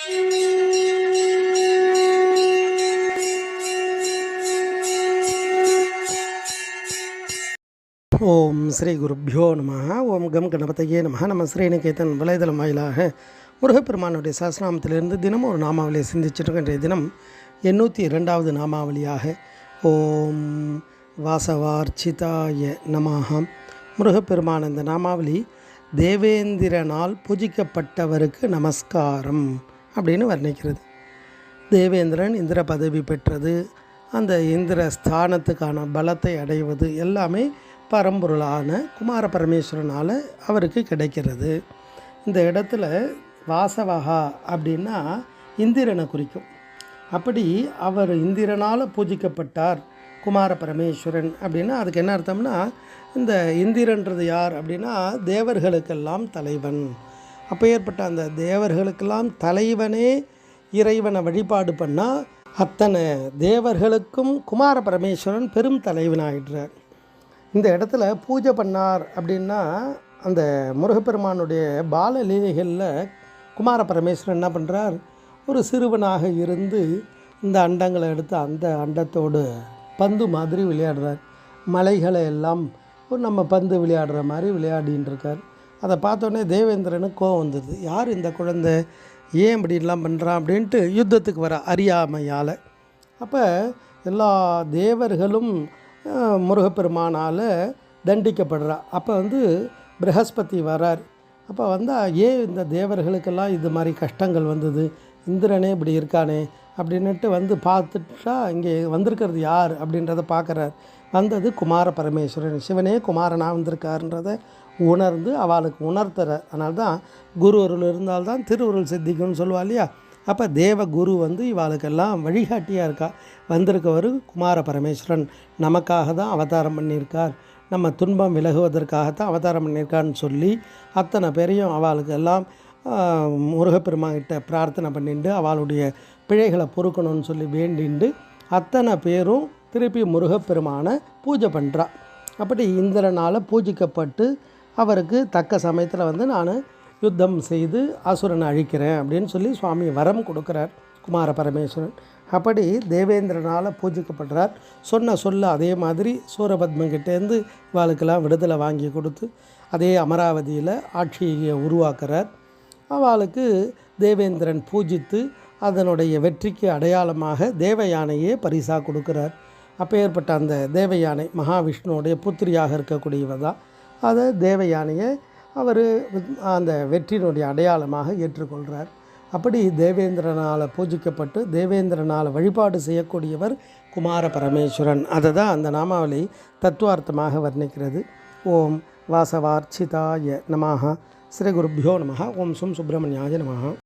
ஓம் ஸ்ரீ குருப்யோ நம. ஓம் கம் கணபதையே நம. நம்ம ஸ்ரீநிகேதன் வலைதளம் வாயிலாக முருகப்பெருமானுடைய சஹஸ்ரநாமத்திலிருந்து தினமும் ஒரு நாமாவளியை சிந்திச்சிட்ருக்கின்ற தினம் 802வது நாமாவளியாக ஓம் வாசவார்ச்சிதாய நமஹம். முருகப்பெருமான் இந்த நாமாவளி தேவேந்திரனால் பூஜிக்கப்பட்டவருக்கு நமஸ்காரம் அப்படின்னு வர்ணிக்கிறது. தேவேந்திரன் இந்திர பதவி பெற்றது, அந்த இந்திர ஸ்தானத்துக்கான பலத்தை அடைவது எல்லாமே பரம்பொருளான குமார பரமேஸ்வரனால் அவருக்கு கிடைக்கிறது. இந்த இடத்துல வாசவகா அப்படின்னா இந்திரனை குறிக்கும். அப்படி அவர் இந்திரனால் பூஜிக்கப்பட்டார் குமார பரமேஸ்வரன் அப்படின்னா அதுக்கு என்ன அர்த்தம்னா, இந்த இந்திரன்றது யார் அப்படின்னா தேவர்களுக்கெல்லாம் தலைவன். அப்போ ஏற்பட்ட அந்த தேவர்களுக்கெல்லாம் தலைவனே இறைவனை வழிபாடு பண்ணால் அத்தனை தேவர்களுக்கும் குமார பரமேஸ்வரன் பெரும் தலைவனாகிடுறார். இந்த இடத்துல பூஜை பண்ணார் அப்படின்னா அந்த முருகப்பெருமானுடைய பாலலீலைகளில் குமார பரமேஸ்வரன் என்ன பண்ணுறார், ஒரு சிறுவனாக இருந்து இந்த அண்டங்களை எடுத்து அந்த அண்டத்தோடு பந்து மாதிரி விளையாடுறார். மலைகளை எல்லாம் நம்ம பந்து விளையாடுற மாதிரி விளையாடின்னு இருக்கார். அதை பார்த்தோன்னே தேவேந்திரனுக்கு கோவம் வந்தது. யார் இந்த குழந்தை, ஏன் இப்படிலாம் பண்ணுறான் அப்படின்ட்டு யுத்தத்துக்கு வர அறியாமையால். அப்போ எல்லா தேவர்களும் முருகப்பெருமானால் தண்டிக்கப்படுறா. அப்போ பிரகஸ்பதி வரார். அப்போ ஏன் இந்த தேவர்களுக்கெல்லாம் இது மாதிரி கஷ்டங்கள் வந்தது, இந்திரனே இப்படி இருக்கானே அப்படின்ட்டு பார்த்துட்டா இங்கே வந்திருக்கிறது யார் அப்படின்றத பார்க்குறார். வந்தது குமார பரமேஸ்வரன், சிவனே குமாரனாக வந்திருக்காருன்றதை உணர்ந்து அவளுக்கு உணர்த்துற. அதனால தான் குரு அருள் இருந்தால்தான் திருவுருள் சித்திக்கும்னு சொல்லுவா இல்லையா. அப்போ தேவ குரு இவாளுக்கெல்லாம் வழிகாட்டியாக இருக்கா. வந்திருக்கவர் குமார பரமேஸ்வரன் நமக்காக தான் அவதாரம் பண்ணியிருக்கார், நம்ம துன்பம் விலகுவதற்காகத்தான் அவதாரம் பண்ணியிருக்கான்னு சொல்லி அத்தனை பேரையும் அவளுக்கு எல்லாம் முருகப்பெருமான்கிட்ட பிரார்த்தனை பண்ணிட்டு அவளுடைய பிழைகளை பொறுக்கணும்னு சொல்லி வேண்டிண்டு அத்தனை பேரும் திருப்பி முருகப்பெருமானை பூஜை பண்ணுறா. அப்படி இந்திரனால் பூஜிக்கப்பட்டு அவருக்கு தக்க சமயத்தில் நான் யுத்தம் செய்து அசுரனை அழிக்கிறேன் அப்படின்னு சொல்லி சுவாமி வரம் கொடுக்குறார் குமார பரமேஸ்வரன். அப்படி தேவேந்திரனால் பூஜிக்கப்படுறார். சொல்ல அதே மாதிரி சூரபத்மங்கிட்டேருந்து இவாளுக்கெல்லாம் விடுதலை வாங்கி கொடுத்து அதே அமராவதியில் ஆட்சியை உருவாக்குறார். அவளுக்கு தேவேந்திரன் பூஜித்து அதனுடைய வெற்றிக்கு அடையாளமாக தேவயானையே பரிசாக கொடுக்குறார். அப்போ ஏற்பட்ட அந்த தேவயானை மகாவிஷ்ணுவுடைய புத்திரியாக இருக்கக்கூடியவர் தான். அதை தேவயானையை அவர் அந்த வெற்றியினுடைய அடையாளமாக ஏற்றுக்கொள்கிறார். அப்படி தேவேந்திரனால் பூஜிக்கப்பட்டு தேவேந்திரனால் வழிபாடு செய்யக்கூடியவர் குமார பரமேஸ்வரன். அதை தான் அந்த நாமாவளி தத்துவார்த்தமாக வர்ணிக்கிறது. ஓம் வாசவார்ச்சிதாய நமஹ. ஸ்ரீ குருப்யோ நமஹ. ஓம் சும் சுப்பிரமணியாய நமஹ.